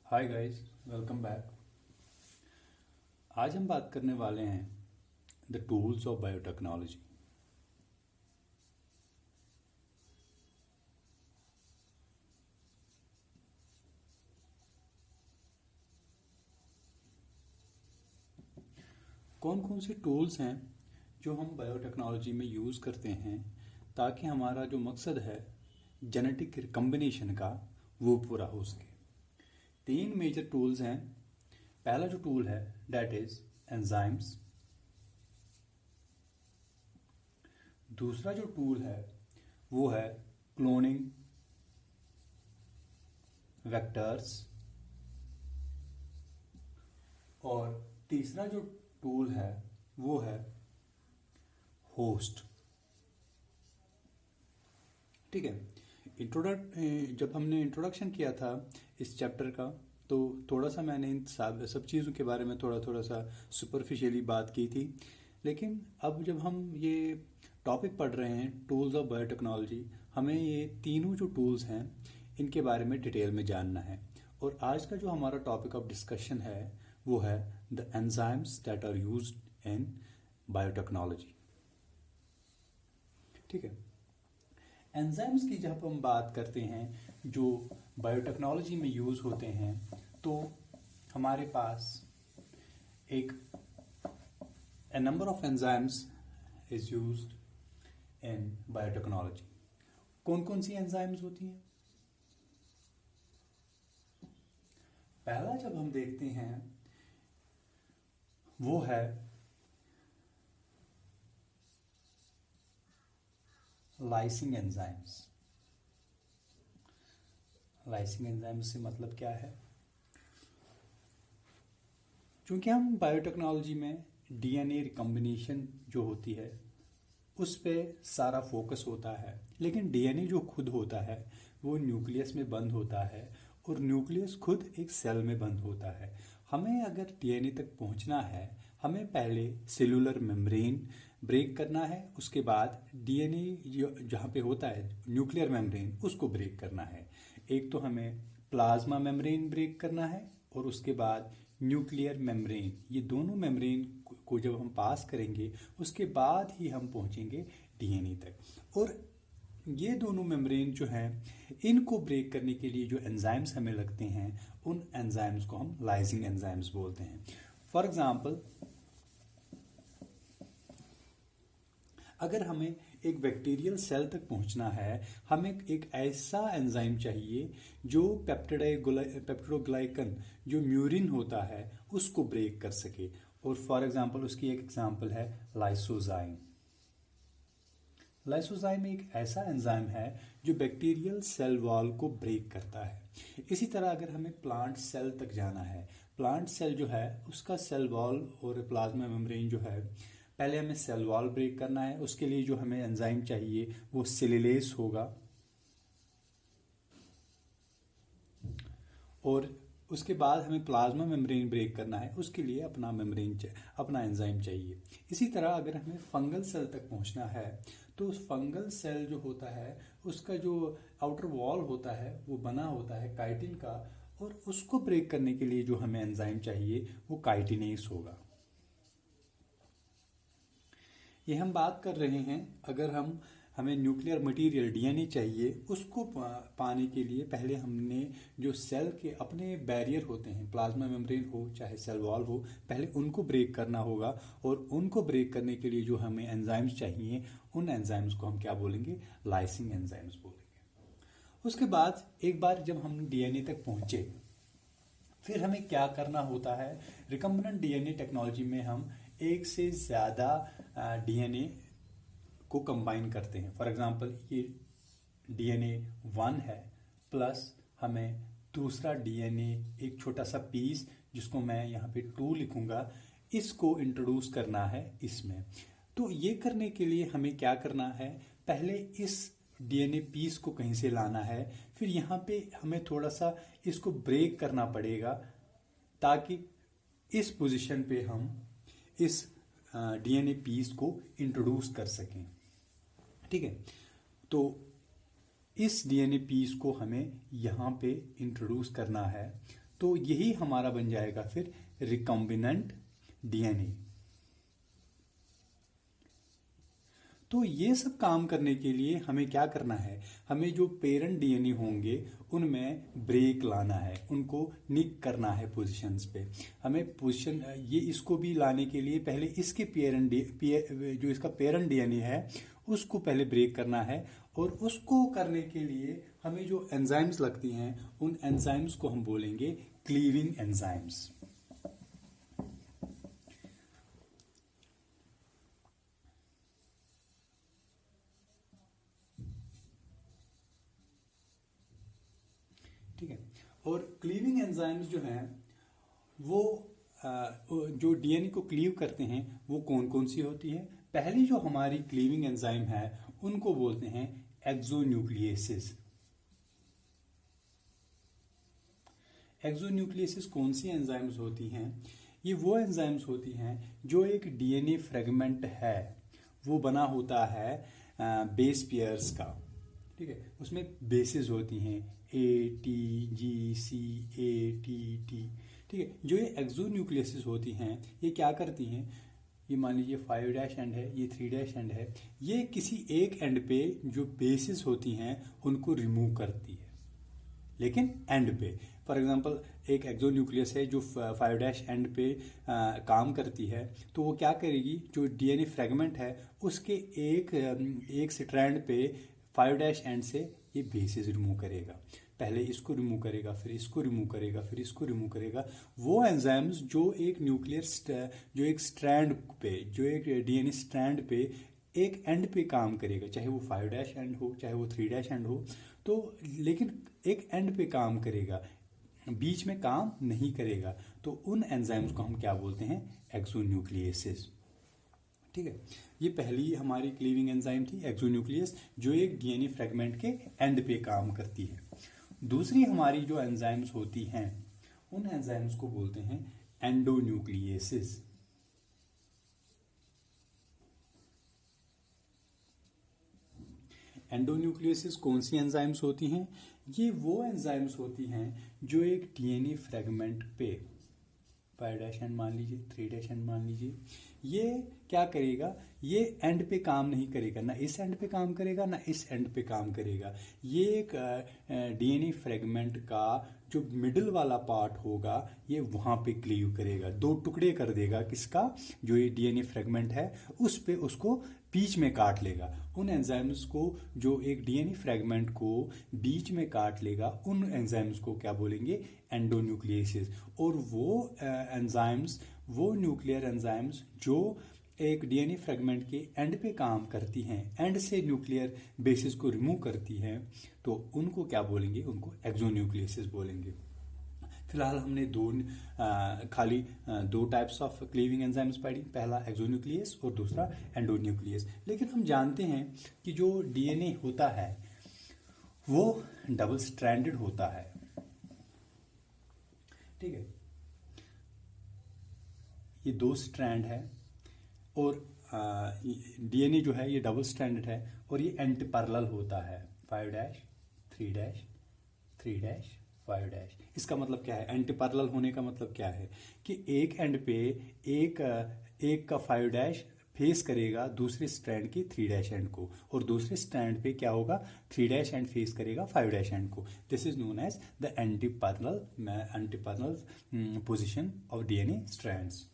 Hi guys, welcome back. आज हम बात करने वाले हैं द टूल्स ऑफ बायोटेक्नोलॉजी। कौन कौन से टूल्स हैं जो हम बायोटेक्नोलॉजी में यूज़ करते हैं ताकि हमारा जो मकसद है जेनेटिक रिकम्बिनेशन का वो पूरा हो सके। तीन मेजर टूल्स हैं। पहला जो टूल है डेट इज एंजाइम्स। दूसरा जो टूल है वो है क्लोनिंग, वेक्टर्स। और तीसरा जो टूल है वो है होस्ट। ठीक है। जब हमने इंट्रोडक्शन किया था इस चैप्टर का तो थोड़ा सा मैंने इन सब चीज़ों के बारे में थोड़ा सा सुपरफिशियली बात की थी। लेकिन अब जब हम ये टॉपिक पढ़ रहे हैं टूल्स ऑफ बायोटेक्नोलॉजी, हमें ये तीनों जो टूल्स हैं इनके बारे में डिटेल में जानना है। और आज का जो हमारा टॉपिक ऑफ डिस्कशन है वो है the enzymes that are used in biotechnology. ठीक है। एंजाइम्स की जब हम बात करते हैं जो बायोटेक्नोलॉजी में यूज़ होते हैं तो हमारे पास एक a number of enzymes is used in biotechnology। कौन कौन सी एंजाइम्स होती हैं? पहला जब हम देखते हैं वो है लाइसिंग एंजाइम्स। लाइसिंग एंजाइम्स से मतलब क्या है? क्योंकि हम बायोटेक्नोलॉजी में डीएनए रिकम्बिनेशन जो होती है उस पे सारा फोकस होता है, लेकिन डीएनए जो खुद होता है वो न्यूक्लियस में बंद होता है और न्यूक्लियस खुद एक सेल में बंद होता है। हमें अगर डीएनए तक पहुंचना है हमें पहले सेलुलर मेम्ब्रेन ब्रेक करना है, उसके बाद डीएनए जहाँ पे होता है न्यूक्लियर मेम्ब्रेन उसको ब्रेक करना है। एक तो हमें प्लाज्मा मेम्ब्रेन ब्रेक करना है और उसके बाद न्यूक्लियर मेम्ब्रेन। ये दोनों मेम्ब्रेन को जब हम पास करेंगे उसके बाद ही हम पहुंचेंगे डीएनए तक। और ये दोनों मेम्ब्रेन जो हैं इनको ब्रेक करने के लिए जो एंजाइम्स हमें लगते हैं उन एंजाइम्स को हम लाइसिंग एंजाइम्स बोलते हैं। फॉर एग्जांपल, अगर हमें एक बैक्टीरियल सेल तक पहुंचना है हमें एक ऐसा एंजाइम चाहिए जो पेप्टिडोग्लाइकन जो म्यूरिन होता है उसको ब्रेक कर सके। और फॉर एग्जांपल उसकी एक एग्जांपल है लाइसोजाइम। लाइसोजाइम एक ऐसा एंजाइम है जो बैक्टीरियल सेल वॉल को ब्रेक करता है। इसी तरह अगर हमें प्लांट सेल तक जाना है, प्लांट सेल जो है उसका सेल वॉल और प्लाज्मा मेम्ब्रेन जो है, पहले हमें सेल वॉल ब्रेक करना है। उसके लिए जो हमें एंजाइम चाहिए वो सेल्यूलेज होगा और उसके बाद हमें प्लाज्मा मेम्ब्रेन ब्रेक करना है, उसके लिए अपना एंजाइम चाहिए। इसी तरह अगर हमें फंगल सेल तक पहुंचना है तो उस फंगल सेल जो होता है उसका जो आउटर वॉल होता है वो बना होता है काइटिन का, और उसको ब्रेक करने के लिए जो हमें एंजाइम चाहिए वो काइटिनेस होगा। ये हम बात कर रहे हैं अगर हमें न्यूक्लियर मटेरियल डीएनए चाहिए, उसको पाने के लिए पहले हमने जो सेल के अपने बैरियर होते हैं, प्लाज्मा मेम्ब्रेन हो चाहे सेल वॉल हो, पहले उनको ब्रेक करना होगा। और उनको ब्रेक करने के लिए जो हमें एंजाइम्स चाहिए उन एंजाइम्स को हम क्या बोलेंगे? लाइसिंग एंजाइम्स बोलेंगे। उसके बाद एक बार जब हम डीएनए तक पहुंचे फिर हमें क्या करना होता है? रिकम्बिनेंट डीएनए टेक्नोलॉजी में हम एक से ज़्यादा डीएनए को कंबाइन करते हैं। फॉर एग्जांपल ये डीएनए 1 है प्लस हमें दूसरा डीएनए एक छोटा सा पीस जिसको मैं यहाँ पे 2 लिखूंगा, इसको इंट्रोड्यूस करना है इसमें। तो ये करने के लिए हमें क्या करना है? पहले इस डीएनए पीस को कहीं से लाना है, फिर यहाँ पे हमें थोड़ा सा इसको ब्रेक करना पड़ेगा ताकि इस पोजीशन पे हम इस डीएनए पीस को इंट्रोड्यूस कर सकें। ठीक है। तो इस डीएनए पीस को हमें यहाँ पे इंट्रोड्यूस करना है। तो यही हमारा बन जाएगा फिर रिकॉम्बिनेंट डीएनए। तो ये सब काम करने के लिए हमें क्या करना है, हमें जो पेरेंट डीएनए होंगे उनमें ब्रेक लाना है, उनको निक करना है पोजीशंस पे। हमें पोजीशन ये इसको भी लाने के लिए पहले इसके जो इसका पेरेंट डीएनए है उसको पहले ब्रेक करना है, और उसको करने के लिए हमें जो एंजाइम्स लगती हैं उन एंजाइम्स को हम बोलेंगे क्लीविंग एंजाइम्स। ठीक है। और क्लीविंग एंजाइम्स जो हैं वो जो डीएनए को क्लीव करते हैं वो कौन कौन सी होती है। पहली जो हमारी क्लीविंग एंजाइम है उनको बोलते हैं एक्सोन्यूक्लियेसिस। एक्सोन्यूक्लियेसिस कौन सी एंजाइम्स होती हैं, ये वो एंजाइम्स होती हैं जो एक डीएनए फ्रेगमेंट है वो बना होता है बेस पेयर्स का। ठीक है, उसमें बेसिस होती हैं ATGCATT। ठीक है, जो ये एक्सोन्यूक्लियसिस होती हैं ये क्या करती हैं, ये मान लीजिए 5' एंड है, ये 3' एंड है, ये किसी एक एंड पे जो बेसिस होती हैं उनको रिमूव करती है, लेकिन एंड पे। फॉर एग्जांपल एक एक्सोन्यूक्लियस है जो 5' एंड पे काम करती है, तो वो क्या करेगी, जो डीएनए फ्रेगमेंट है उसके एक स्ट्रैंड पे 5' एंड से ये बेसिस रिमूव करेगा। पहले इसको रिमूव करेगा, फिर इसको रिमूव करेगा, फिर इसको रिमूव करेगा। वो एंजाइम्स जो एक जो एक स्ट्रैंड पे, जो एक डीएनए स्ट्रैंड पे एक एंड पे काम करेगा, चाहे वो 5' एंड हो चाहे वो 3' एंड हो, तो लेकिन एक एंड पे काम करेगा, बीच में काम नहीं करेगा। तो उन एंजाइम्स को हम क्या बोलते हैं, एक्सोन्यूक्लियेसिस। ठीक है, ये पहली हमारी क्लीविंग एंजाइम थी एक्सोन्यूक्लियस, जो एक डीएनए फ्रेगमेंट के एंड पे काम करती है। दूसरी हमारी जो एंजाइम्स होती हैं उन एंजाइम्स को बोलते हैं एंडोन्यूक्लियेसिस। एंडोन्यूक्लियसिस कौन सी एंजाइम्स होती हैं, ये वो एंजाइम्स होती हैं जो एक डीएनए फ्रेगमेंट पे 5' एंड मान लीजिए, 3' एंड मान लीजिए, ये क्या करेगा, ये एंड पे काम नहीं करेगा, ना इस एंड पे काम करेगा ना इस एंड पे काम करेगा। ये एक डीएनए फ्रेगमेंट का जो मिडिल वाला पार्ट होगा ये वहां पे क्लीव करेगा, दो टुकड़े कर देगा किसका, जो ये डीएनए फ्रेगमेंट है उस पे उसको बीच में काट लेगा। उन एंजाइम्स को जो एक डीएनए फ्रेगमेंट को बीच में काट लेगा उन एंजाइम्स को क्या बोलेंगे, एंडोन्यूक्लियेसिस। और वो एंजाइम्स, वो न्यूक्लियर एंजाइम्स जो एक डीएनए फ्रेगमेंट के एंड पे काम करती हैं, एंड से न्यूक्लियर बेसिस को रिमूव करती हैं, तो उनको क्या बोलेंगे, उनको एक्सोन्यूक्लियेसिस बोलेंगे। फिलहाल हमने खाली दो टाइप्स ऑफ क्लीविंग एंजाइम्स पढ़ी, पहला एक्सोन्यूक्लियस और दूसरा एंडोन्यूक्लियस। लेकिन हम जानते हैं कि जो डीएनए होता है वो डबल स्ट्रैंडेड होता है। ठीक है, ये दो स्ट्रैंड है और डीएनए जो है ये डबल स्ट्रैंडेड है और ये एंटी पैरेलल होता है, 5' 3' 3' 5'। इसका मतलब क्या है, एंटी पैरेलल होने का मतलब क्या है कि एक एंड पे एक का 5' फेस करेगा दूसरे स्ट्रैंड के 3' एंड को, और दूसरे स्ट्रैंड पे क्या होगा, 3' एंड फेस करेगा 5' एंड को। This is known as the anti parallel position of DNA strands.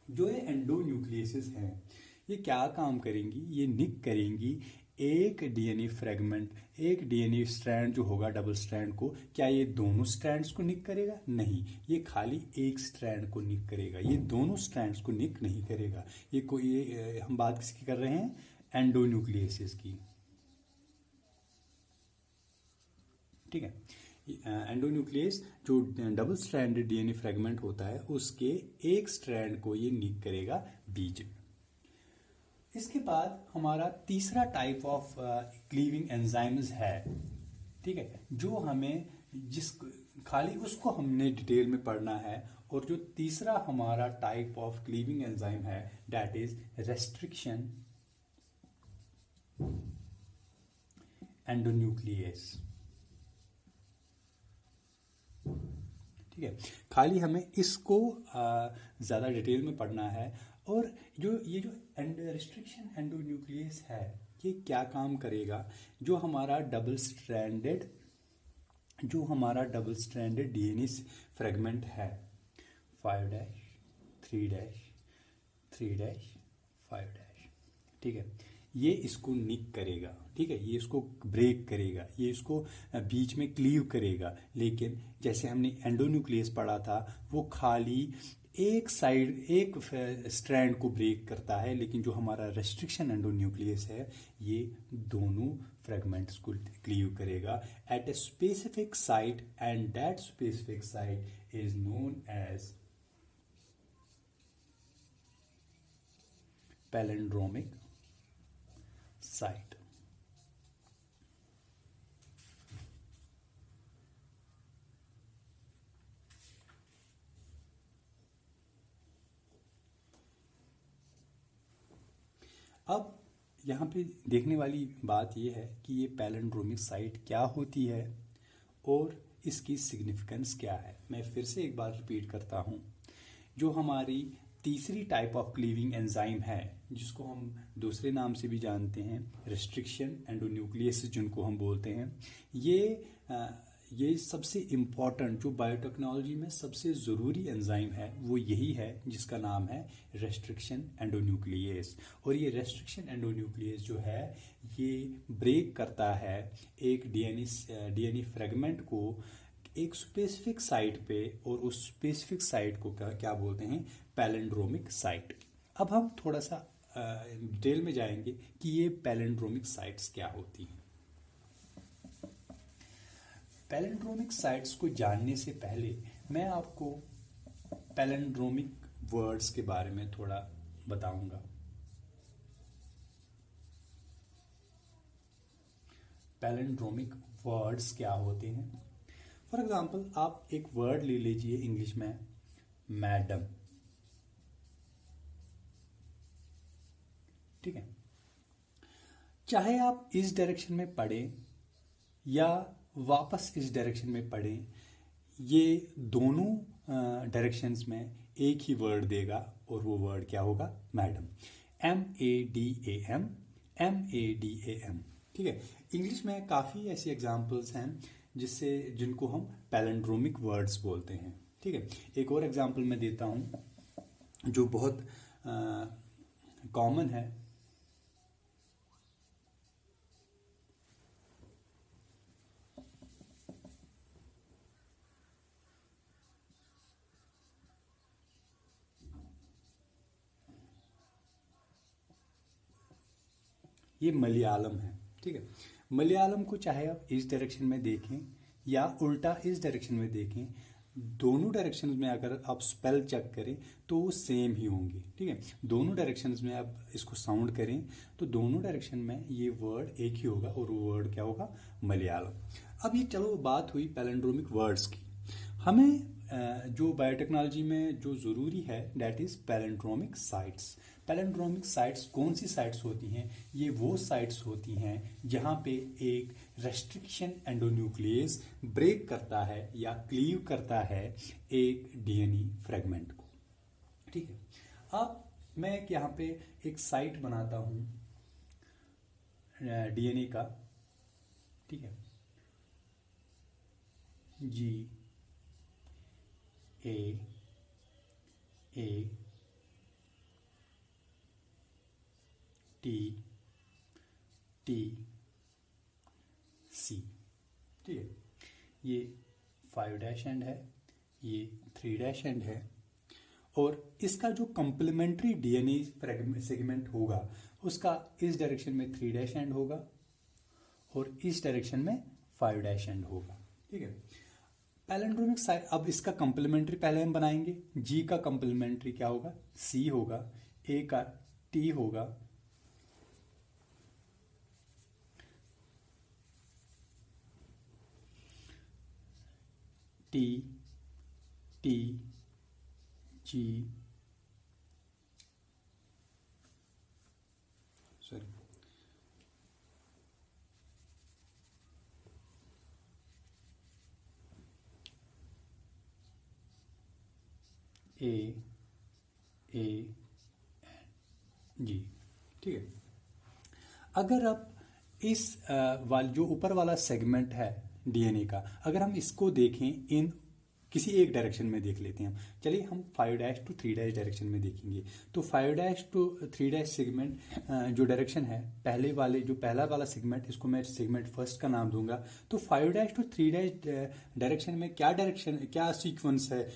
जो ये एंडोन्यूक्लियसिस हैं ये क्या काम करेंगी, ये निक करेंगी एक डीएनए फ्रेगमेंट, एक डीएनए स्ट्रैंड जो होगा डबल स्ट्रैंड को। क्या ये दोनों स्ट्रैंड्स को निक करेगा, नहीं, ये खाली एक स्ट्रैंड को निक करेगा, ये दोनों स्ट्रैंड्स को निक नहीं करेगा। ये हम बात किसकी कर रहे हैं, एंडोन्यूक्लियसिस की। ठीक है, एंडोन्यूक्लियस जो डबल स्ट्रैंडेड डीएनए फ्रेगमेंट होता है उसके एक स्ट्रैंड को ये निक करेगा बीच में। इसके बाद हमारा तीसरा टाइप ऑफ क्लीविंग एंजाइम्स है। ठीक है, जो हमें खाली उसको हमने डिटेल में पढ़ना है। और जो तीसरा हमारा टाइप ऑफ क्लीविंग एंजाइम है दैट इज रेस्ट्रिक्शन एंडोन्यूक्लियस। ठीक ठीक है, खाली हमें इसको ज़्यादा डिटेल में पढ़ना है। और ये जो रिस्ट्रिक्शन एंडोन्यूक्लियस है, ये क्या काम करेगा? जो हमारा डबल स्ट्रैंडेड डीएनए फ्रेगमेंट है, 5' 3' 3' 5', ठीक है, ये इसको निक करेगा, ठीक है, ये इसको ब्रेक करेगा, ये इसको बीच में क्लीव करेगा। लेकिन जैसे हमने एंडोन्यूक्लियस पढ़ा था, वो खाली एक स्ट्रैंड को ब्रेक करता है, लेकिन जो हमारा रेस्ट्रिक्शन एंडोन्यूक्लियस है, ये दोनों फ्रेगमेंट्स को क्लीव करेगा at a specific site, and that specific site is known as palindromic site. अब यहाँ पे देखने वाली बात यह है कि ये पैलिंड्रोमिक साइट क्या होती है और इसकी सिग्निफिकेंस क्या है। मैं फिर से एक बार रिपीट करता हूँ, जो हमारी तीसरी टाइप ऑफ क्लीविंग एंजाइम है, जिसको हम दूसरे नाम से भी जानते हैं रेस्ट्रिक्शन एंडोन्यूक्लियस जिनको हम बोलते हैं, ये सबसे इम्पॉर्टेंट, जो बायोटेक्नोलॉजी में सबसे ज़रूरी एंजाइम है, वो यही है, जिसका नाम है रेस्ट्रिक्शन एंडोन्यूक्लियस। और ये रेस्ट्रिक्शन एंडोन्यूक्लियस जो है, ये ब्रेक करता है एक डीएनए फ्रेगमेंट को एक स्पेसिफिक साइट पे, और उस स्पेसिफिक साइट को क्या बोलते हैं? Palindromic site. अब हम थोड़ा सा डिटेल में जाएंगे कि ये पैलिंड्रोमिक साइट्स क्या होती हैं। पैलिंड्रोमिक साइट्स को जानने से पहले मैं आपको पैलिंड्रोमिक वर्ड्स के बारे में थोड़ा बताऊंगा। पैलिंड्रोमिक वर्ड्स क्या होते हैं? फॉर एग्जाम्पल, आप एक वर्ड ले लीजिए इंग्लिश में, मैडम, ठीक है। चाहे आप इस डायरेक्शन में पढ़ें या वापस इस डायरेक्शन में पढ़ें, ये दोनों डायरेक्शंस में एक ही वर्ड देगा, और वो वर्ड क्या होगा? मैडम। MADAM, MADAM, ठीक है। इंग्लिश में काफ़ी ऐसी एग्जाम्पल्स हैं जिनको हम पैलिंड्रोमिक वर्ड्स बोलते हैं, ठीक है। एक और एग्जाम्पल मैं देता हूँ जो बहुत कॉमन है। ये मलयालम है, ठीक है। मलयालम को चाहे आप इस डायरेक्शन में देखें या उल्टा इस डायरेक्शन में देखें, दोनों डायरेक्शंस में अगर आप स्पेल चेक करें तो वो सेम ही होंगे, ठीक है। दोनों डायरेक्शंस में आप इसको साउंड करें तो दोनों डायरेक्शन में ये वर्ड एक ही होगा, और वो वर्ड क्या होगा? मलयालम। अब ये चलो बात हुई पैलिंड्रोमिक वर्ड्स की। हमें जो बायोटेक्नोलॉजी में जो ज़रूरी है, that is palindromic sites. Palindromic sites कौन सी साइट्स होती हैं? ये वो साइट्स होती हैं जहाँ पे एक रेस्ट्रिक्शन एंडोन्यूक्लियस ब्रेक करता है या क्लीव करता है एक डीएनए फ्रेगमेंट को, ठीक है। अब मैं यहाँ पे एक साइट बनाता हूँ डीएनए का, ठीक है, GAA TTC, ठीक है। ये 5' एंड है, ये 3' एंड है, और इसका जो कंप्लीमेंट्री डीएनए सेगमेंट होगा, उसका इस डायरेक्शन में 3' एंड होगा और इस डायरेक्शन में 5' एंड होगा, ठीक है। पैलिंड्रोमिक साइट, अब इसका कंप्लीमेंट्री पहले हम बनाएंगे। जी का कंप्लीमेंट्री क्या होगा? C होगा, A का T होगा, T G, सॉरी, ए ए जी, ठीक है। अगर आप इस जो ऊपर वाला सेगमेंट है डीएनए का, अगर हम इसको देखें इन किसी एक डायरेक्शन में देख लेते हैं हम, चलिए हम 5' to 3' डायरेक्शन में देखेंगे। तो 5' to 3' सेगमेंट जो डायरेक्शन है, पहले वाले जो पहला वाला सेगमेंट, इसको मैं सेगमेंट फर्स्ट का नाम दूंगा। तो 5' to 3' डायरेक्शन में क्या सीक्वेंस है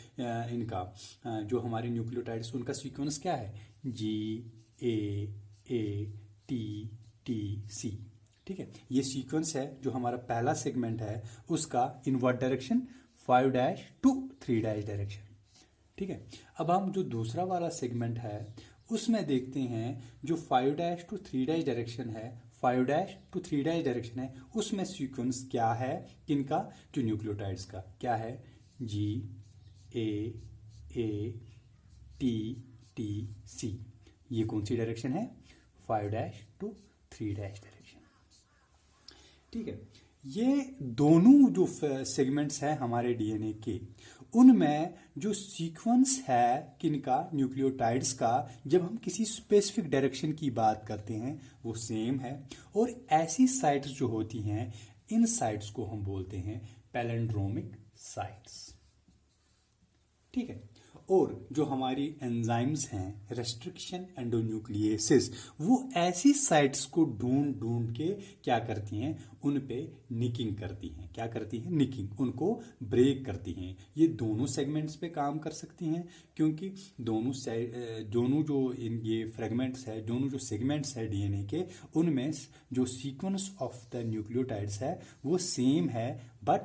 इनका, जो हमारे न्यूक्लियोटाइड्स उनका सीक्वेंस क्या है, GAATTC, ठीक है। ये सीक्वेंस है जो हमारा पहला सेगमेंट है उसका in what direction, 5' to 3' direction, ठीक है। अब हम जो दूसरा वाला सेगमेंट है उसमें देखते हैं जो 5' to 3' डायरेक्शन है, 5' to 3' डायरेक्शन है, उसमें सीक्वेंस क्या है किनका, जो न्यूक्लियोटाइड्स का क्या है, GAATTC। ये कौन सी डायरेक्शन है, 5' to 3' डायरेक्शन, ठीक है। ये दोनों जो सेगमेंट्स हैं हमारे डीएनए के, उनमें जो सीक्वेंस है किनका, न्यूक्लियोटाइड्स का, जब हम किसी स्पेसिफिक डायरेक्शन की बात करते हैं वो सेम है। और ऐसी साइट्स जो होती हैं, इन साइट्स को हम बोलते हैं पैलिंड्रोमिक साइट्स, ठीक है। और जो हमारी एंजाइम्स हैं, रेस्ट्रिक्शन एंडोन्यूक्लिएसिस, वो ऐसी साइट्स को ढूंढ ढूंढ के क्या करती हैं, उन पे निकिंग करती हैं। क्या करती हैं, निकिंग, उनको ब्रेक करती हैं। ये दोनों सेगमेंट्स पे काम कर सकती हैं, क्योंकि दोनों जो इन ये फ्रेगमेंट्स है, दोनों जो सेगमेंट्स है डीएनए के, उनमें जो सीक्वेंस ऑफ द न्यूक्लियोटाइड्स है वो सेम है, but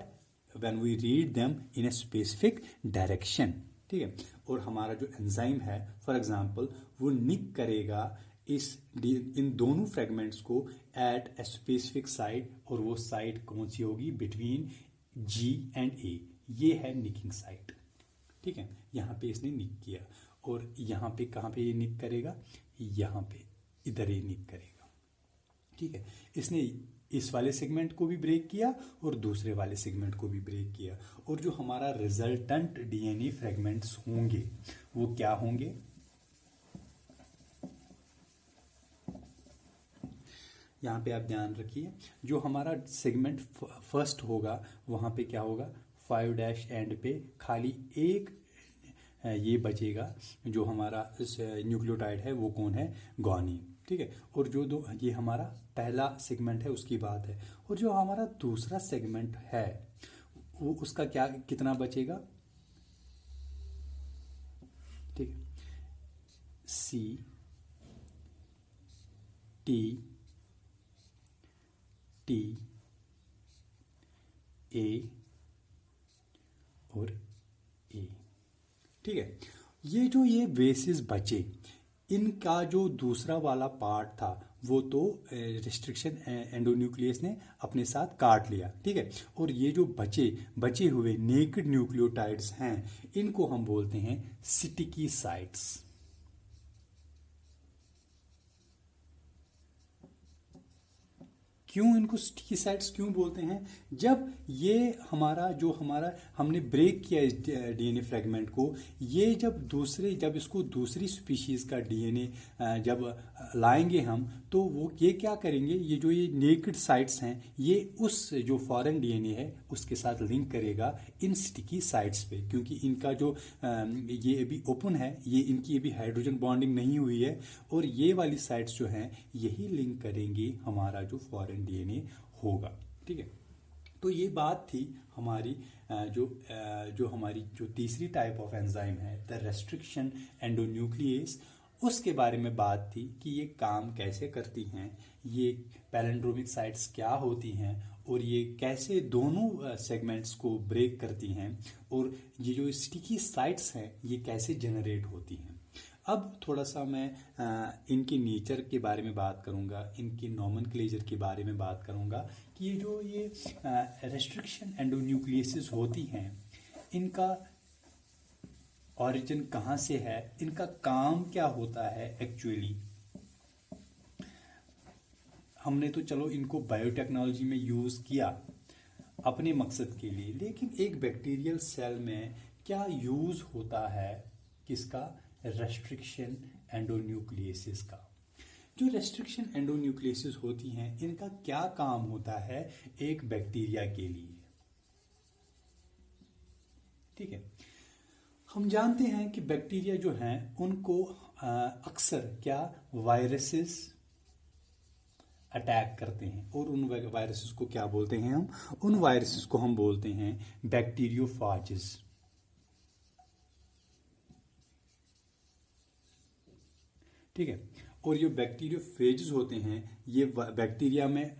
when we read them in a specific direction, ठीक है। और हमारा जो एंजाइम है, फॉर एग्जांपल, वो निक करेगा इन दोनों फ्रेगमेंट्स को एट ए स्पेसिफिक साइट, और वो साइट कौन सी होगी, बिटवीन G and A। ये है निकिंग साइट, ठीक है। यहाँ पे इसने निक किया, और यहाँ पे कहाँ पे ये निक करेगा, यहाँ पे इधर ये निक करेगा, ठीक है। इसने इस वाले सेगमेंट को भी ब्रेक किया और दूसरे वाले सेगमेंट को भी ब्रेक किया, और जो हमारा रिजल्टेंट डीएनए फ्रेगमेंट्स होंगे वो क्या होंगे, यहाँ पे आप ध्यान रखिए, जो हमारा सेगमेंट फर्स्ट होगा वहाँ पे क्या होगा, 5' एंड पे खाली एक ये बचेगा, जो हमारा न्यूक्लियोटाइड है वो कौन है, ग्वानिन, ठीक है। और जो ये हमारा पहला सेगमेंट है उसकी बात है, और जो हमारा दूसरा सेगमेंट है वो उसका क्या कितना बचेगा, ठीक है, C T T A और A, ठीक है। ये बेसिस बचे, इनका जो दूसरा वाला पार्ट था वो तो रिस्ट्रिक्शन एंडोन्यूक्लियस ने अपने साथ काट लिया, ठीक है। और ये जो बचे हुए नेकेड न्यूक्लियोटाइड्स हैं, इनको हम बोलते हैं स्टिकी साइट्स। क्यों इनको स्टिकी साइट्स क्यों बोलते हैं, जब ये हमारा हमने ब्रेक किया इस डीएनए फ्रेगमेंट को, ये जब इसको दूसरी स्पीशीज का डीएनए जब लाएंगे हम, तो वो ये क्या करेंगे, ये नेकेड साइट्स हैं, ये उस जो फॉरेन डीएनए है उसके साथ लिंक करेगा इन स्टिकी साइट्स पे, क्योंकि इनका जो ये अभी ओपन है, ये इनकी अभी हाइड्रोजन बॉन्डिंग नहीं हुई है, और ये वाली साइट्स जो हैं यही लिंक करेंगी हमारा जो फॉरेन डीएनए होगा, ठीक है। तो ये बात थी हमारी हमारी जो तीसरी टाइप ऑफ एंजाइम है, द रेस्ट्रिक्शन एंडोन्यूक्लियस, उसके बारे में बात थी कि ये काम कैसे करती हैं, ये पैलिंड्रोमिक साइट्स क्या होती हैं, और ये कैसे दोनों सेगमेंट्स को ब्रेक करती हैं, और ये जो स्टिकी साइट्स हैं ये कैसे जनरेट होती हैं। अब थोड़ा सा मैं इनके नेचर के बारे में बात करूंगा, इनकी नॉमेनक्लेचर के बारे में बात करूंगा कि ये रेस्ट्रिक्शन एंडोन्यूक्लियसिस होती हैं, इनका ओरिजिन कहाँ से है, इनका काम क्या होता है एक्चुअली। हमने तो चलो इनको बायोटेक्नोलॉजी में यूज़ किया अपने मकसद के लिए, लेकिन एक बैक्टीरियल सेल में क्या यूज़ होता है, किसका? रेस्ट्रिक्शन एंडोन्यूक्लियसिस का। जो रेस्ट्रिक्शन एंडोन्यूक्लियसिस होती हैं, इनका क्या काम होता है एक बैक्टीरिया के लिए? ठीक है, हम जानते हैं कि बैक्टीरिया जो हैं उनको अक्सर क्या वायरसेस अटैक करते हैं, और उन वायरसेस को क्या बोलते हैं हम? उन वायरसेस को हम बोलते हैं बैक्टीरियोफाजेस। ठीक है, और ये बैक्टीरियोफेजेस होते हैं, ये बैक्टीरिया में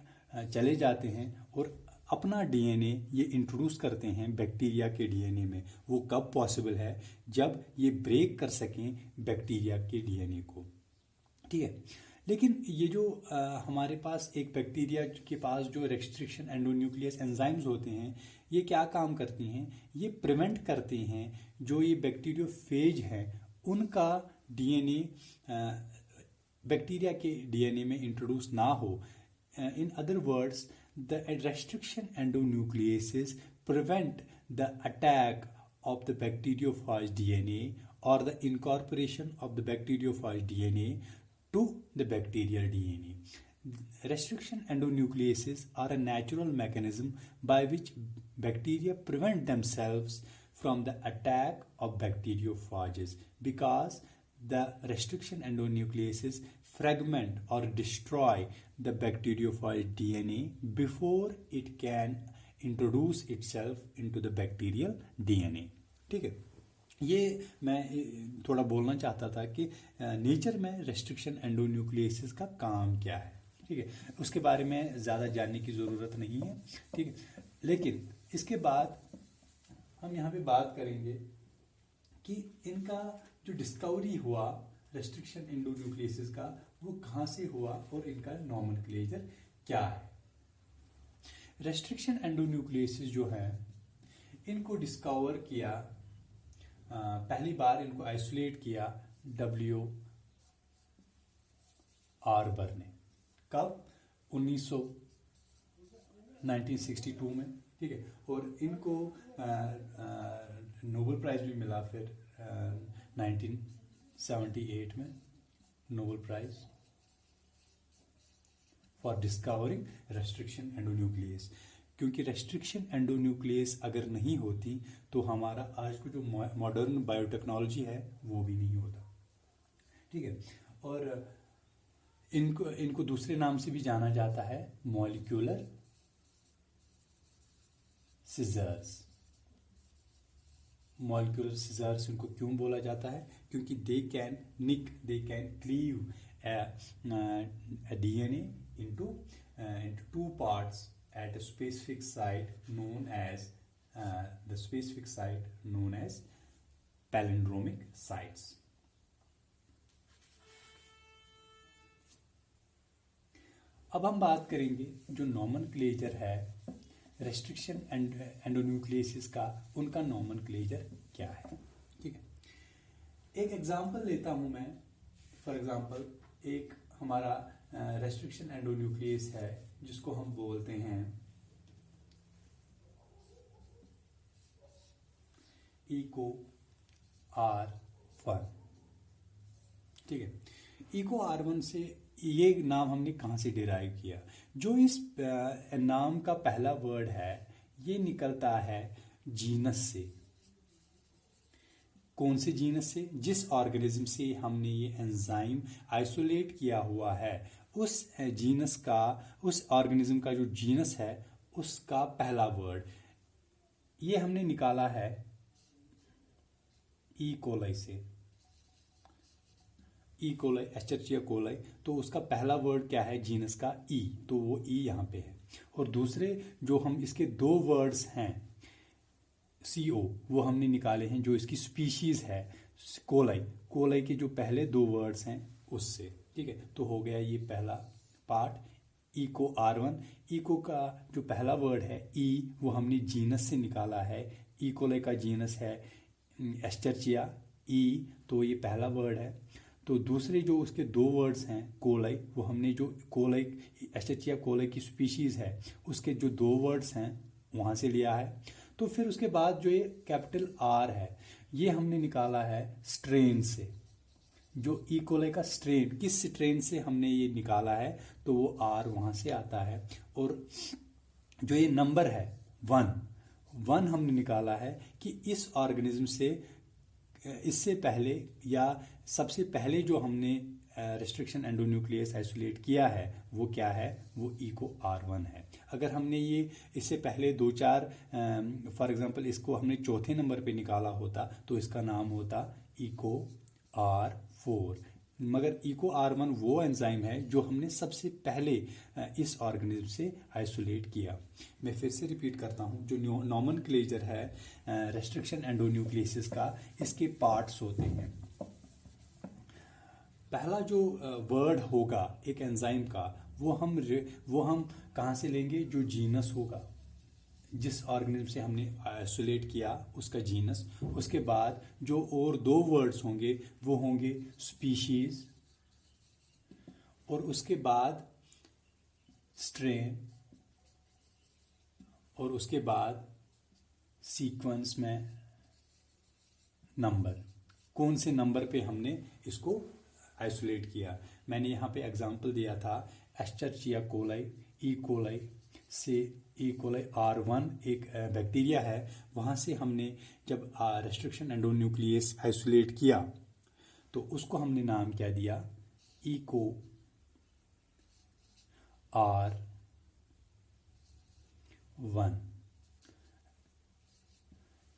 चले जाते हैं और अपना डीएनए ये इंट्रोड्यूस करते हैं बैक्टीरिया के डीएनए में। वो कब पॉसिबल है? जब ये ब्रेक कर सकें बैक्टीरिया के डीएनए को। ठीक है, लेकिन ये जो हमारे पास एक बैक्टीरिया के पास जो रेस्ट्रिक्शन एंडोन्यूक्लियस एंजाइम्स होते हैं, ये क्या काम करती हैं? ये प्रिवेंट करते हैं जो ये बैक्टीरियोफेज हैं उनका डीएनए बैक्टीरिया के डीएनए में इंट्रोड्यूस ना हो। In other words, the restriction endonucleases prevent the attack of the bacteriophage DNA or the incorporation of the bacteriophage DNA to the bacterial DNA. Restriction endonucleases are a natural mechanism by which bacteria prevent themselves from the attack of bacteriophages, because the restriction endonucleases fragment or destroy the bacteriophage DNA before it can introduce itself into the bacterial DNA. ठीक है, ये मैं थोड़ा बोलना चाहता था कि nature में रेस्ट्रिक्शन एंडोन्यूक्लियसिस का काम क्या है। ठीक है, उसके बारे में ज़्यादा जानने की ज़रूरत नहीं है। ठीक है, लेकिन इसके बाद हम यहाँ पे बात करेंगे कि इनका जो डिस्कवरी हुआ रेस्ट्रिक्शन एंडोन्यूक्लियसिस का, वो कहाँ से हुआ और इनका नॉमेनक्लेचर क्या है। रेस्ट्रिक्शन एंडोन्यूक्लियसिस जो है, इनको डिस्कवर किया, पहली बार इनको आइसोलेट किया W. आर्बर ने। कब? 1962 में। ठीक है, और इनको नोबेल प्राइज भी मिला फिर 1978 में, Nobel prize for discovering restriction endonuclease. क्योंकि रेस्ट्रिक्शन एंडोन्यूक्लियस अगर नहीं होती तो हमारा आज को जो मॉडर्न बायोटेक्नोलॉजी है वो भी नहीं होता। ठीक है, और इनको दूसरे नाम से भी जाना जाता है मॉलिक्यूलर सिजर्स। मॉलिक्यूलर सिजर्स इनको क्यों बोला जाता है? क्योंकि they can cleave a DNA into two parts at a specific site known as palindromic sites. अब हम बात करेंगे जो नॉमेनक्लेचर है रेस्ट्रिक्शन एंडोन्यूक्लियसिस का, उनका नॉमेनक्लेचर क्या है। ठीक है, एक एग्जांपल लेता हूं मैं। फॉर एग्जांपल, एक हमारा रेस्ट्रिक्शन एंडोन्यूक्लियस है जिसको हम बोलते हैं EcoR1। ठीक है, EcoR1 से ये नाम हमने कहाँ से डिराइव किया? जो इस नाम का पहला वर्ड है ये निकलता है जीनस से। कौन से जीनस से? जिस ऑर्गेनिज्म से हमने ये एंजाइम आइसोलेट किया हुआ है, उस जीनस का, उस ऑर्गेनिज्म का जो जीनस है उसका पहला वर्ड ये हमने निकाला है ई कोलाई से। ई कोलाई, एस्चेरिचिया कोलाई, तो उसका पहला वर्ड क्या है जीनस का? ई, तो वो ई यहाँ पे है। और दूसरे जो हम इसके दो वर्ड्स हैं CO, वो हमने निकाले हैं जो इसकी स्पीशीज है कोलाई। कोलाई के जो पहले दो वर्ड्स हैं उससे। ठीक है, तो हो गया ये पहला पार्ट EcoR1। इको का जो पहला वर्ड है ई, वो हमने जीनस से निकाला है। ई कोलाई का जीनस है एस्चेरिचिया ई, तो ये पहला वर्ड है। तो दूसरे जो उसके दो वर्ड्स हैं कोलाई, वो हमने जो कोलाई एस्चेरिचिया कोलाई की स्पीशीज है उसके जो दो वर्ड्स हैं वहाँ से लिया है। तो फिर उसके बाद जो ये कैपिटल R है, ये हमने निकाला है स्ट्रेन से। जो ई कोलाई का स्ट्रेन, किस स्ट्रेन से हमने ये निकाला है, तो वो आर वहां से आता है। और जो ये नंबर है 1 हमने निकाला है कि इस ऑर्गेनिज्म से इससे पहले या सबसे पहले जो हमने रेस्ट्रिक्शन एंडोन्यूक्लियस आइसोलेट किया है वो क्या है, वो इको R1 है। अगर हमने ये इससे पहले 2-4 फॉर एग्जांपल इसको हमने चौथे नंबर पे निकाला होता तो इसका नाम होता इको R4। मगर इको R1 वो एंजाइम है जो हमने सबसे पहले इस ऑर्गेनिज्म से आइसोलेट किया। मैं फिर से रिपीट करता हूँ, जो नॉमेनक्लेचर है रेस्ट्रिक्शन एंडोन्यूक्लियसिस का, इसके पार्ट्स होते हैं। पहला जो वर्ड होगा एक एंजाइम का, वो हम कहाँ से लेंगे, जो जीनस होगा, जिस ऑर्गेनिज्म से हमने आइसोलेट किया उसका जीनस। उसके बाद जो और 2 वर्ड्स होंगे वो होंगे स्पीशीज, और उसके बाद स्ट्रेन, और उसके बाद सीक्वेंस में नंबर, कौन से नंबर पे हमने इसको आइसोलेट किया। मैंने यहाँ पे एग्जांपल दिया था एस्चेरिचिया कोलाई, ई कोलाई से, ई कोलाई R1 एक बैक्टीरिया है, वहाँ से हमने जब रेस्ट्रिक्शन एंडोन्यूक्लियस आइसोलेट किया तो उसको हमने नाम क्या दिया, इको R1।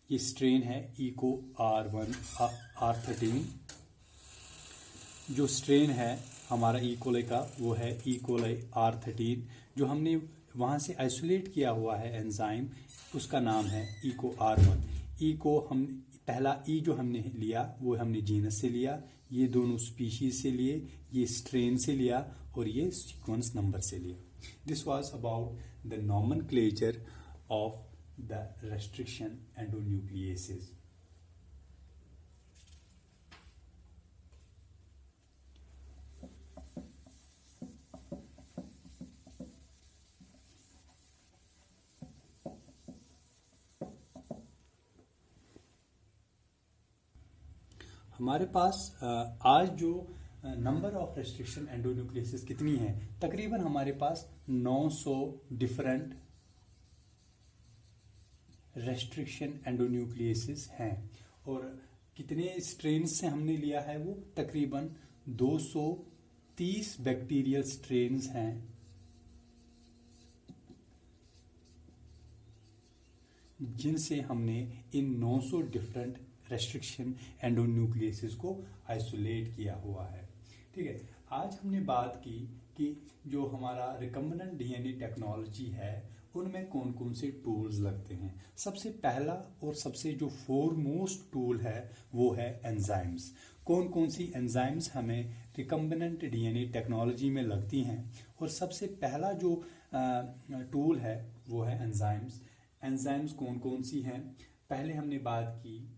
ये स्ट्रेन है इको R13। जो स्ट्रेन है हमारा ई कोलाई का वो है ई कोलाई R13। जो हमने वहाँ से आइसोलेट किया हुआ है एंजाइम, उसका नाम है इको R1। ई को हम पहला ई जो हमने लिया वो हमने जीनस से लिया, ये दोनों स्पीशीज से लिए, ये स्ट्रेन से लिया, और ये सीक्वेंस नंबर से लिया। This was about the nomenclature of the restriction endonucleases. हमारे पास आज जो नंबर ऑफ रेस्ट्रिक्शन एंडोन्यूक्लियसेस कितनी है, तकरीबन हमारे पास 900 डिफरेंट रेस्ट्रिक्शन एंडोन्यूक्लियसेस हैं। और कितने स्ट्रेन से हमने लिया है, वो तकरीबन 230 बैक्टीरियल स्ट्रेन्स हैं जिनसे हमने इन 900 डिफरेंट रेस्ट्रिक्शन एंडोन्यूक्लियसेस को आइसोलेट किया हुआ है। ठीक है, आज हमने बात की कि जो हमारा रिकम्बिनेंट डीएनए टेक्नोलॉजी है उनमें कौन कौन से टूल्स लगते हैं। सबसे पहला और सबसे जो फोरमोस्ट टूल है वो है एंजाइम्स। कौन कौन सी एंजाइम्स हमें रिकम्बिनेंट डीएनए टेक्नोलॉजी में लगती हैं, और सबसे पहला जो टूल है वो है एंजाइम्स। एंजाइम्स कौन कौन सी हैं, पहले हमने बात की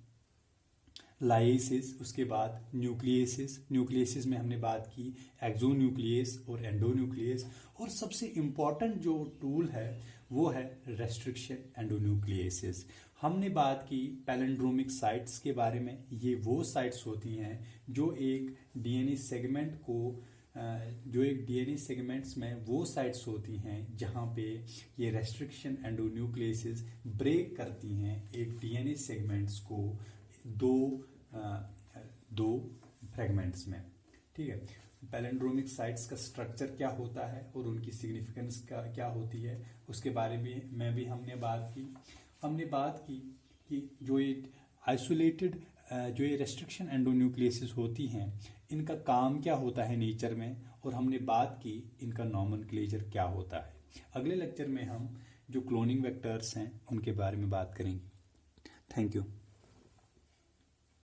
लाइसिस, उसके बाद न्यूक्लियसिस। न्यूक्लियसिस में हमने बात की एक्सोन्यूक्लियस और एंडोन्यूक्लियस, और सबसे इम्पॉर्टेंट जो टूल है वो है रेस्ट्रिक्शन एंडोन्यूक्लियसिस। हमने बात की पैलिंड्रोमिक साइट्स के बारे में। ये वो साइट्स होती हैं जो एक डीएनए सेगमेंट को जो एक डीएनए सेगमेंट्स में वो साइट्स होती हैं जहाँ पे ये रेस्ट्रिक्शन एंडोन्यूक्लियसिस ब्रेक करती हैं एक डीएनए सेगमेंट्स को दो फ्रेगमेंट्स में। ठीक है, पैलिंड्रोमिक साइट्स का स्ट्रक्चर क्या होता है और उनकी सिग्निफिकेंस क्या होती है, उसके बारे में भी हमने बात की। हमने बात की कि जो ये आइसोलेटेड जो ये रेस्ट्रिक्शन एंडोन्यूक्लियसिस होती हैं इनका काम क्या होता है नेचर में, और हमने बात की इनका नॉमेनक्लेचर क्या होता है। अगले लेक्चर में हम जो क्लोनिंग वेक्टर्स हैं उनके बारे में बात करेंगे। Thank you.